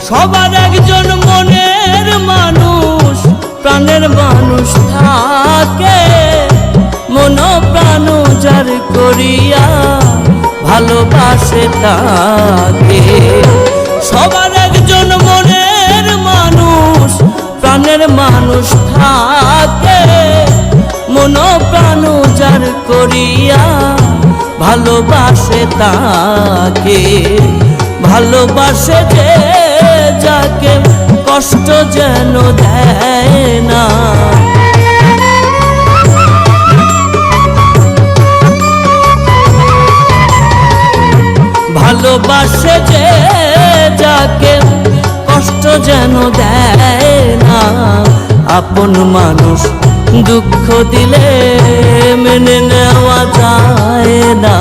সবার একজন মনের মানুষ প্রাণের মানুষ থাকে, মন প্রাণ যার করিয়া ভালোবাসে তাকে। সবার একজন মনের মানুষ প্রাণের মানুষ থাকে, মন প্রাণ যার করিয়া ভালোবাসে তাকে। ভালোবাসে যে যাকে কষ্ট যেন দেয় না, ভালোবাসে যে যাকে কষ্ট যেন দেয় না। আপন মানুষ দুঃখ দিলে মেনে নেওয়া যায় না।